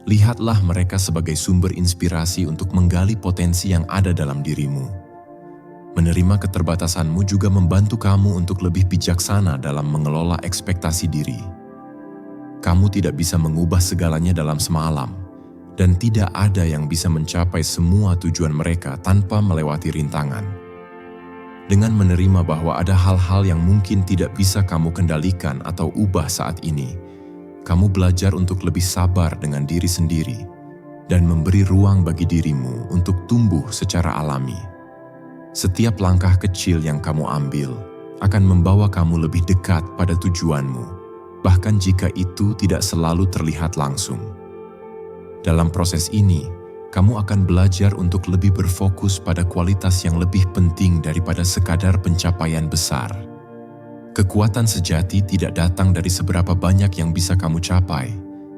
lihatlah mereka sebagai sumber inspirasi untuk menggali potensi yang ada dalam dirimu. Menerima keterbatasanmu juga membantu kamu untuk lebih bijaksana dalam mengelola ekspektasi diri. Kamu tidak bisa mengubah segalanya dalam semalam, dan tidak ada yang bisa mencapai semua tujuan mereka tanpa melewati rintangan. Dengan menerima bahwa ada hal-hal yang mungkin tidak bisa kamu kendalikan atau ubah saat ini, kamu belajar untuk lebih sabar dengan diri sendiri dan memberi ruang bagi dirimu untuk tumbuh secara alami. Setiap langkah kecil yang kamu ambil akan membawa kamu lebih dekat pada tujuanmu, bahkan jika itu tidak selalu terlihat langsung. Dalam proses ini, kamu akan belajar untuk lebih berfokus pada kualitas yang lebih penting daripada sekadar pencapaian besar. Kekuatan sejati tidak datang dari seberapa banyak yang bisa kamu capai,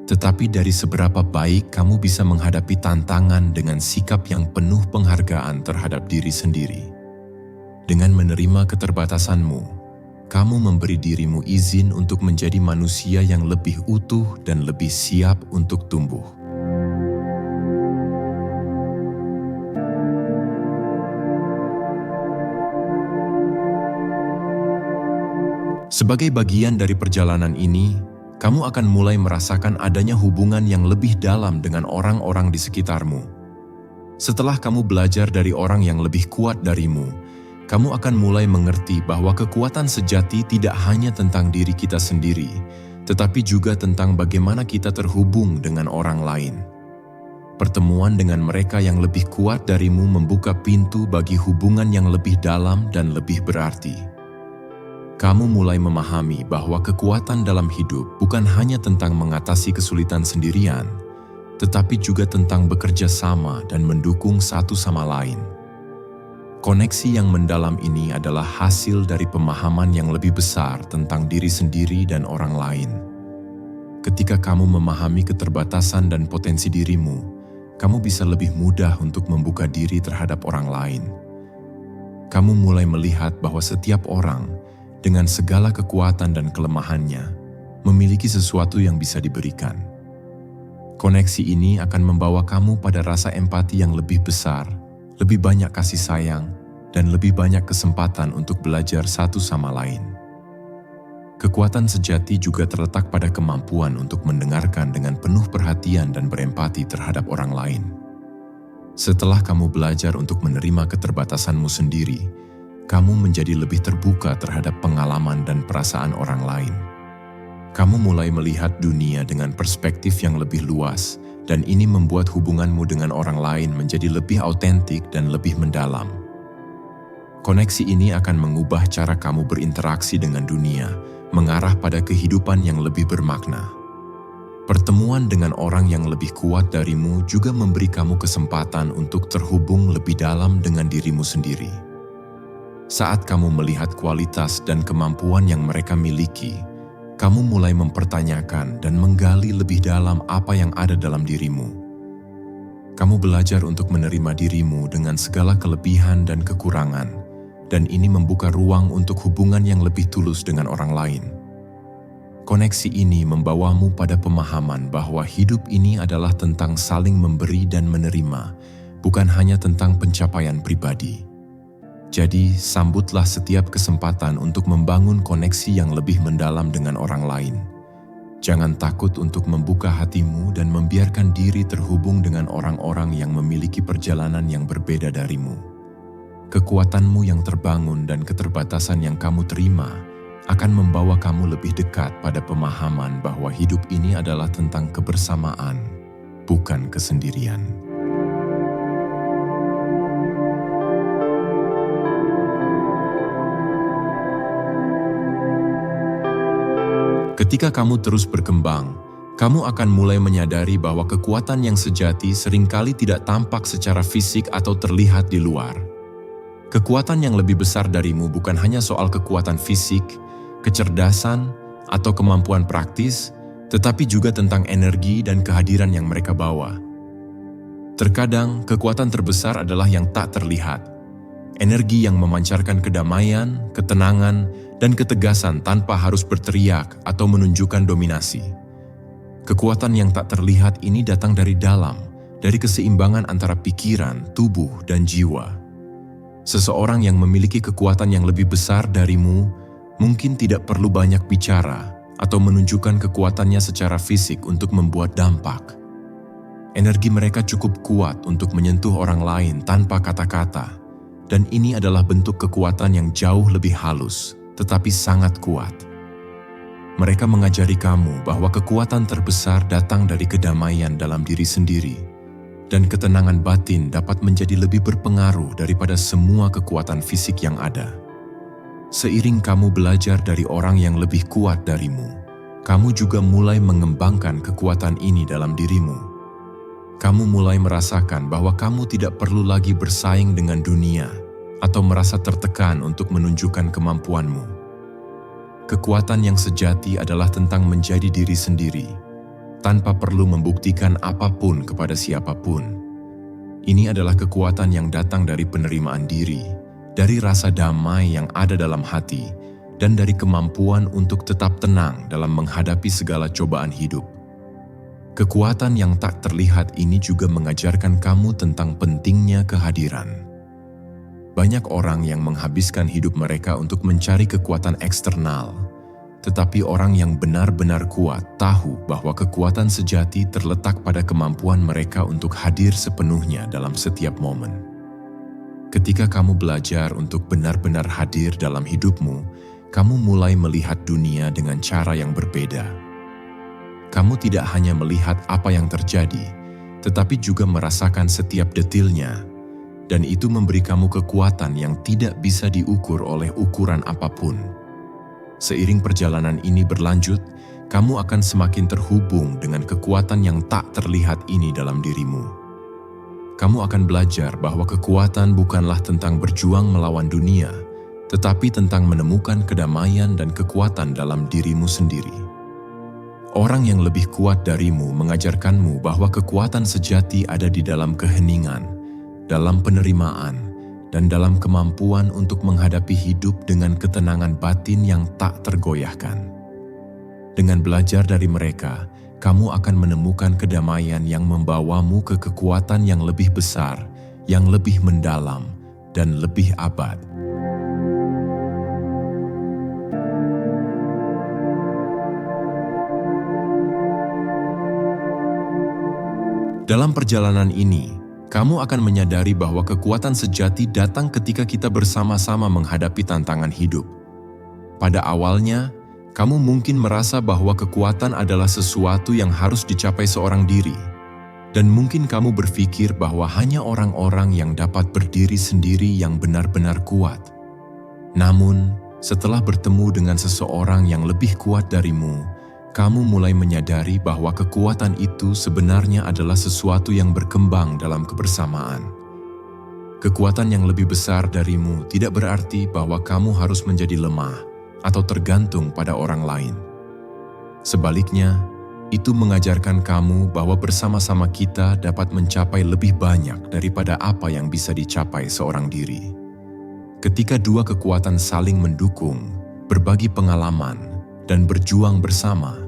tetapi dari seberapa baik kamu bisa menghadapi tantangan dengan sikap yang penuh penghargaan terhadap diri sendiri. Dengan menerima keterbatasanmu, kamu memberi dirimu izin untuk menjadi manusia yang lebih utuh dan lebih siap untuk tumbuh. Sebagai bagian dari perjalanan ini, kamu akan mulai merasakan adanya hubungan yang lebih dalam dengan orang-orang di sekitarmu. Setelah kamu belajar dari orang yang lebih kuat darimu, kamu akan mulai mengerti bahwa kekuatan sejati tidak hanya tentang diri kita sendiri, tetapi juga tentang bagaimana kita terhubung dengan orang lain. Pertemuan dengan mereka yang lebih kuat darimu membuka pintu bagi hubungan yang lebih dalam dan lebih berarti. Kamu mulai memahami bahwa kekuatan dalam hidup bukan hanya tentang mengatasi kesulitan sendirian, tetapi juga tentang bekerja sama dan mendukung satu sama lain. Koneksi yang mendalam ini adalah hasil dari pemahaman yang lebih besar tentang diri sendiri dan orang lain. Ketika kamu memahami keterbatasan dan potensi dirimu, kamu bisa lebih mudah untuk membuka diri terhadap orang lain. Kamu mulai melihat bahwa setiap orang, dengan segala kekuatan dan kelemahannya, memiliki sesuatu yang bisa diberikan. Koneksi ini akan membawa kamu pada rasa empati yang lebih besar, lebih banyak kasih sayang, dan lebih banyak kesempatan untuk belajar satu sama lain. Kekuatan sejati juga terletak pada kemampuan untuk mendengarkan dengan penuh perhatian dan berempati terhadap orang lain. Setelah kamu belajar untuk menerima keterbatasanmu sendiri, kamu menjadi lebih terbuka terhadap pengalaman dan perasaan orang lain. Kamu mulai melihat dunia dengan perspektif yang lebih luas, dan ini membuat hubunganmu dengan orang lain menjadi lebih autentik dan lebih mendalam. Koneksi ini akan mengubah cara kamu berinteraksi dengan dunia, mengarah pada kehidupan yang lebih bermakna. Pertemuan dengan orang yang lebih kuat darimu juga memberi kamu kesempatan untuk terhubung lebih dalam dengan dirimu sendiri. Saat kamu melihat kualitas dan kemampuan yang mereka miliki, kamu mulai mempertanyakan dan menggali lebih dalam apa yang ada dalam dirimu. Kamu belajar untuk menerima dirimu dengan segala kelebihan dan kekurangan, dan ini membuka ruang untuk hubungan yang lebih tulus dengan orang lain. Koneksi ini membawamu pada pemahaman bahwa hidup ini adalah tentang saling memberi dan menerima, bukan hanya tentang pencapaian pribadi. Jadi, sambutlah setiap kesempatan untuk membangun koneksi yang lebih mendalam dengan orang lain. Jangan takut untuk membuka hatimu dan membiarkan diri terhubung dengan orang-orang yang memiliki perjalanan yang berbeda darimu. Kekuatanmu yang terbangun dan keterbatasan yang kamu terima akan membawa kamu lebih dekat pada pemahaman bahwa hidup ini adalah tentang kebersamaan, bukan kesendirian. Ketika kamu terus berkembang, kamu akan mulai menyadari bahwa kekuatan yang sejati seringkali tidak tampak secara fisik atau terlihat di luar. Kekuatan yang lebih besar darimu bukan hanya soal kekuatan fisik, kecerdasan, atau kemampuan praktis, tetapi juga tentang energi dan kehadiran yang mereka bawa. Terkadang, kekuatan terbesar adalah yang tak terlihat. Energi yang memancarkan kedamaian, ketenangan, dan ketegasan tanpa harus berteriak atau menunjukkan dominasi. Kekuatan yang tak terlihat ini datang dari dalam, dari keseimbangan antara pikiran, tubuh, dan jiwa. Seseorang yang memiliki kekuatan yang lebih besar darimu mungkin tidak perlu banyak bicara atau menunjukkan kekuatannya secara fisik untuk membuat dampak. Energi mereka cukup kuat untuk menyentuh orang lain tanpa kata-kata, dan ini adalah bentuk kekuatan yang jauh lebih halus, tetapi sangat kuat. Mereka mengajari kamu bahwa kekuatan terbesar datang dari kedamaian dalam diri sendiri, dan ketenangan batin dapat menjadi lebih berpengaruh daripada semua kekuatan fisik yang ada. Seiring kamu belajar dari orang yang lebih kuat darimu, kamu juga mulai mengembangkan kekuatan ini dalam dirimu. Kamu mulai merasakan bahwa kamu tidak perlu lagi bersaing dengan dunia atau merasa tertekan untuk menunjukkan kemampuanmu. Kekuatan yang sejati adalah tentang menjadi diri sendiri, tanpa perlu membuktikan apapun kepada siapapun. Ini adalah kekuatan yang datang dari penerimaan diri, dari rasa damai yang ada dalam hati, dan dari kemampuan untuk tetap tenang dalam menghadapi segala cobaan hidup. Kekuatan yang tak terlihat ini juga mengajarkan kamu tentang pentingnya kehadiran. Banyak orang yang menghabiskan hidup mereka untuk mencari kekuatan eksternal, tetapi orang yang benar-benar kuat tahu bahwa kekuatan sejati terletak pada kemampuan mereka untuk hadir sepenuhnya dalam setiap momen. Ketika kamu belajar untuk benar-benar hadir dalam hidupmu, kamu mulai melihat dunia dengan cara yang berbeda. Kamu tidak hanya melihat apa yang terjadi, tetapi juga merasakan setiap detilnya, dan itu memberi kamu kekuatan yang tidak bisa diukur oleh ukuran apapun. Seiring perjalanan ini berlanjut, kamu akan semakin terhubung dengan kekuatan yang tak terlihat ini dalam dirimu. Kamu akan belajar bahwa kekuatan bukanlah tentang berjuang melawan dunia, tetapi tentang menemukan kedamaian dan kekuatan dalam dirimu sendiri. Orang yang lebih kuat darimu mengajarkanmu bahwa kekuatan sejati ada di dalam keheningan, dalam penerimaan, dan dalam kemampuan untuk menghadapi hidup dengan ketenangan batin yang tak tergoyahkan. Dengan belajar dari mereka, kamu akan menemukan kedamaian yang membawamu ke kekuatan yang lebih besar, yang lebih mendalam, dan lebih abad. Dalam perjalanan ini, kamu akan menyadari bahwa kekuatan sejati datang ketika kita bersama-sama menghadapi tantangan hidup. Pada awalnya, kamu mungkin merasa bahwa kekuatan adalah sesuatu yang harus dicapai seorang diri, dan mungkin kamu berpikir bahwa hanya orang-orang yang dapat berdiri sendiri yang benar-benar kuat. Namun, setelah bertemu dengan seseorang yang lebih kuat darimu, kamu mulai menyadari bahwa kekuatan itu sebenarnya adalah sesuatu yang berkembang dalam kebersamaan. Kekuatan yang lebih besar darimu tidak berarti bahwa kamu harus menjadi lemah atau tergantung pada orang lain. Sebaliknya, itu mengajarkan kamu bahwa bersama-sama kita dapat mencapai lebih banyak daripada apa yang bisa dicapai seorang diri. Ketika dua kekuatan saling mendukung, berbagi pengalaman, dan berjuang bersama,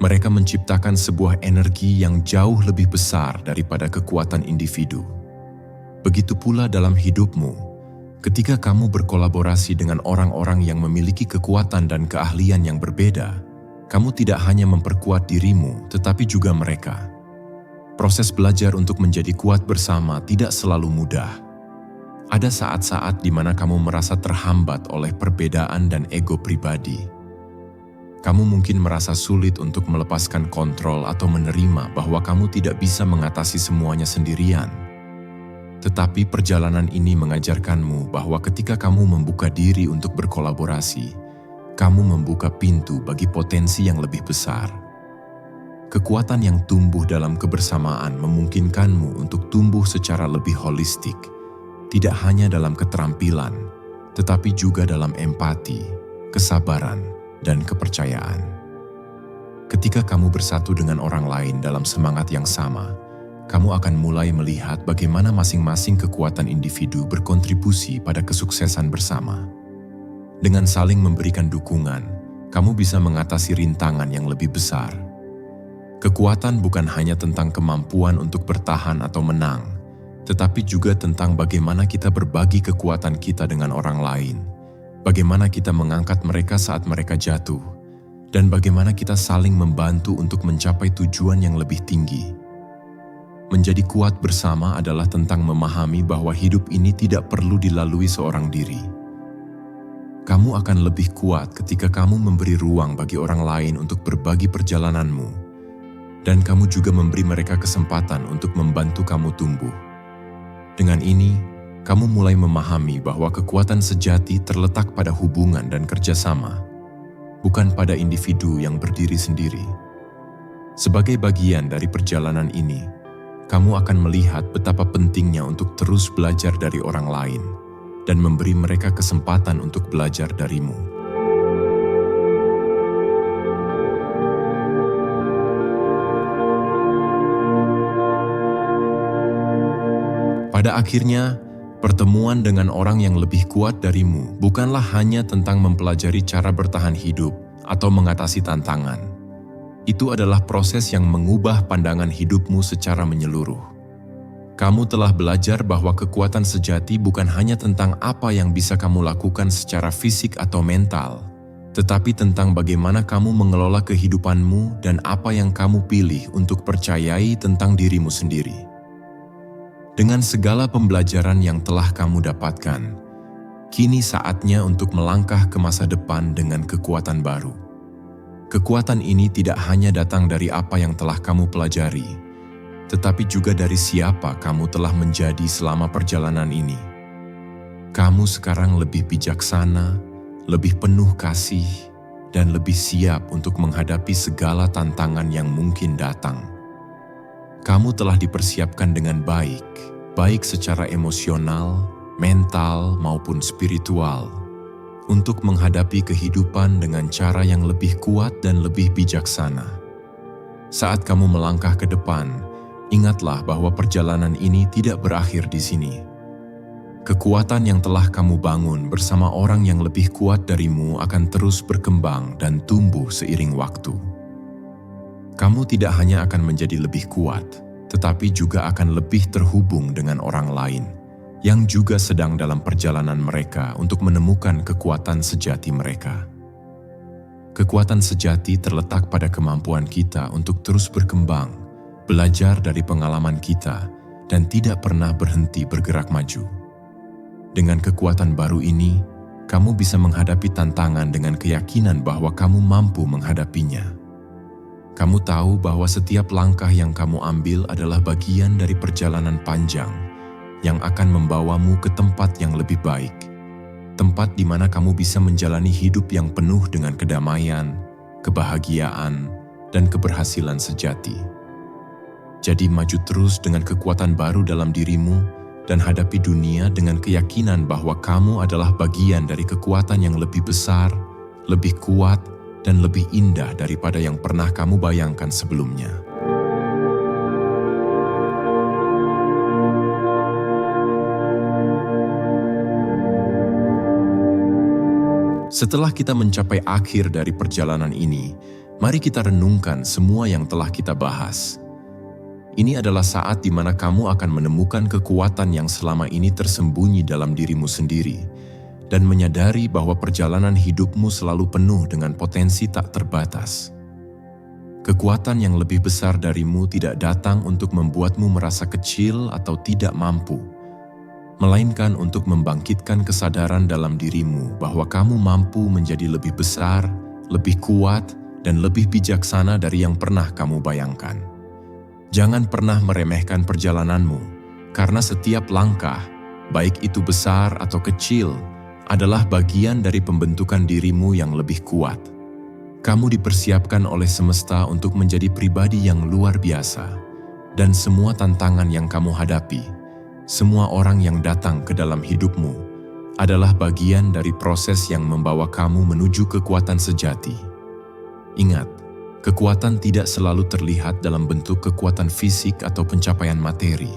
mereka menciptakan sebuah energi yang jauh lebih besar daripada kekuatan individu. Begitu pula dalam hidupmu, ketika kamu berkolaborasi dengan orang-orang yang memiliki kekuatan dan keahlian yang berbeda, kamu tidak hanya memperkuat dirimu, tetapi juga mereka. Proses belajar untuk menjadi kuat bersama tidak selalu mudah. Ada saat-saat di mana kamu merasa terhambat oleh perbedaan dan ego pribadi. Kamu mungkin merasa sulit untuk melepaskan kontrol atau menerima bahwa kamu tidak bisa mengatasi semuanya sendirian. Tetapi perjalanan ini mengajarkanmu bahwa ketika kamu membuka diri untuk berkolaborasi, kamu membuka pintu bagi potensi yang lebih besar. Kekuatan yang tumbuh dalam kebersamaan memungkinkanmu untuk tumbuh secara lebih holistik, tidak hanya dalam keterampilan, tetapi juga dalam empati, kesabaran, dan kepercayaan. Ketika kamu bersatu dengan orang lain dalam semangat yang sama, kamu akan mulai melihat bagaimana masing-masing kekuatan individu berkontribusi pada kesuksesan bersama. Dengan saling memberikan dukungan, kamu bisa mengatasi rintangan yang lebih besar. Kekuatan bukan hanya tentang kemampuan untuk bertahan atau menang, tetapi juga tentang bagaimana kita berbagi kekuatan kita dengan orang lain. Bagaimana kita mengangkat mereka saat mereka jatuh, dan bagaimana kita saling membantu untuk mencapai tujuan yang lebih tinggi. Menjadi kuat bersama adalah tentang memahami bahwa hidup ini tidak perlu dilalui seorang diri. Kamu akan lebih kuat ketika kamu memberi ruang bagi orang lain untuk berbagi perjalananmu, dan kamu juga memberi mereka kesempatan untuk membantu kamu tumbuh. Dengan ini, kamu mulai memahami bahwa kekuatan sejati terletak pada hubungan dan kerjasama, bukan pada individu yang berdiri sendiri. Sebagai bagian dari perjalanan ini, kamu akan melihat betapa pentingnya untuk terus belajar dari orang lain dan memberi mereka kesempatan untuk belajar darimu. Pada akhirnya, pertemuan dengan orang yang lebih kuat darimu bukanlah hanya tentang mempelajari cara bertahan hidup atau mengatasi tantangan. Itu adalah proses yang mengubah pandangan hidupmu secara menyeluruh. Kamu telah belajar bahwa kekuatan sejati bukan hanya tentang apa yang bisa kamu lakukan secara fisik atau mental, tetapi tentang bagaimana kamu mengelola kehidupanmu dan apa yang kamu pilih untuk percayai tentang dirimu sendiri. Dengan segala pembelajaran yang telah kamu dapatkan, kini saatnya untuk melangkah ke masa depan dengan kekuatan baru. Kekuatan ini tidak hanya datang dari apa yang telah kamu pelajari, tetapi juga dari siapa kamu telah menjadi selama perjalanan ini. Kamu sekarang lebih bijaksana, lebih penuh kasih, dan lebih siap untuk menghadapi segala tantangan yang mungkin datang. Kamu telah dipersiapkan dengan baik secara emosional, mental, maupun spiritual, untuk menghadapi kehidupan dengan cara yang lebih kuat dan lebih bijaksana. Saat kamu melangkah ke depan, ingatlah bahwa perjalanan ini tidak berakhir di sini. Kekuatan yang telah kamu bangun bersama orang yang lebih kuat darimu akan terus berkembang dan tumbuh seiring waktu. Kamu tidak hanya akan menjadi lebih kuat, tetapi juga akan lebih terhubung dengan orang lain yang juga sedang dalam perjalanan mereka untuk menemukan kekuatan sejati mereka. Kekuatan sejati terletak pada kemampuan kita untuk terus berkembang, belajar dari pengalaman kita, dan tidak pernah berhenti bergerak maju. Dengan kekuatan baru ini, kamu bisa menghadapi tantangan dengan keyakinan bahwa kamu mampu menghadapinya. Kamu tahu bahwa setiap langkah yang kamu ambil adalah bagian dari perjalanan panjang yang akan membawamu ke tempat yang lebih baik. Tempat di mana kamu bisa menjalani hidup yang penuh dengan kedamaian, kebahagiaan, dan keberhasilan sejati. Jadi maju terus dengan kekuatan baru dalam dirimu dan hadapi dunia dengan keyakinan bahwa kamu adalah bagian dari kekuatan yang lebih besar, lebih kuat, dan lebih indah daripada yang pernah kamu bayangkan sebelumnya. Setelah kita mencapai akhir dari perjalanan ini, mari kita renungkan semua yang telah kita bahas. Ini adalah saat di mana kamu akan menemukan kekuatan yang selama ini tersembunyi dalam dirimu sendiri, dan menyadari bahwa perjalanan hidupmu selalu penuh dengan potensi tak terbatas. Kekuatan yang lebih besar darimu tidak datang untuk membuatmu merasa kecil atau tidak mampu, melainkan untuk membangkitkan kesadaran dalam dirimu bahwa kamu mampu menjadi lebih besar, lebih kuat, dan lebih bijaksana dari yang pernah kamu bayangkan. Jangan pernah meremehkan perjalananmu, karena setiap langkah, baik itu besar atau kecil, adalah bagian dari pembentukan dirimu yang lebih kuat. Kamu dipersiapkan oleh semesta untuk menjadi pribadi yang luar biasa, dan semua tantangan yang kamu hadapi, semua orang yang datang ke dalam hidupmu, adalah bagian dari proses yang membawa kamu menuju kekuatan sejati. Ingat, kekuatan tidak selalu terlihat dalam bentuk kekuatan fisik atau pencapaian materi.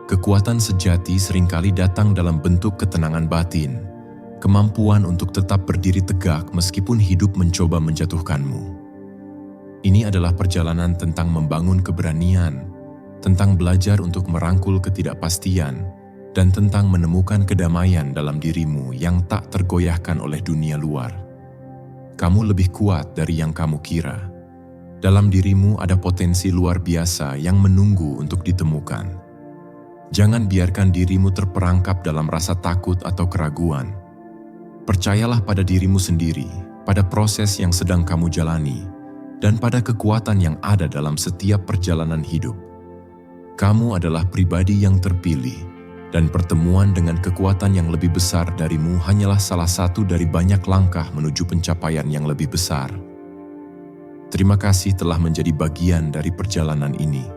Kekuatan sejati seringkali datang dalam bentuk ketenangan batin, kemampuan untuk tetap berdiri tegak meskipun hidup mencoba menjatuhkanmu. Ini adalah perjalanan tentang membangun keberanian, tentang belajar untuk merangkul ketidakpastian, dan tentang menemukan kedamaian dalam dirimu yang tak tergoyahkan oleh dunia luar. Kamu lebih kuat dari yang kamu kira. Dalam dirimu ada potensi luar biasa yang menunggu untuk ditemukan. Jangan biarkan dirimu terperangkap dalam rasa takut atau keraguan. Percayalah pada dirimu sendiri, pada proses yang sedang kamu jalani, dan pada kekuatan yang ada dalam setiap perjalanan hidup. Kamu adalah pribadi yang terpilih, dan pertemuan dengan kekuatan yang lebih besar darimu hanyalah salah satu dari banyak langkah menuju pencapaian yang lebih besar. Terima kasih telah menjadi bagian dari perjalanan ini.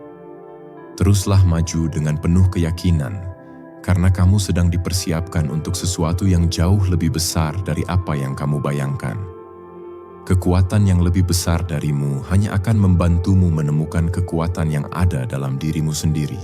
Teruslah maju dengan penuh keyakinan, karena kamu sedang dipersiapkan untuk sesuatu yang jauh lebih besar dari apa yang kamu bayangkan. Kekuatan yang lebih besar darimu hanya akan membantumu menemukan kekuatan yang ada dalam dirimu sendiri.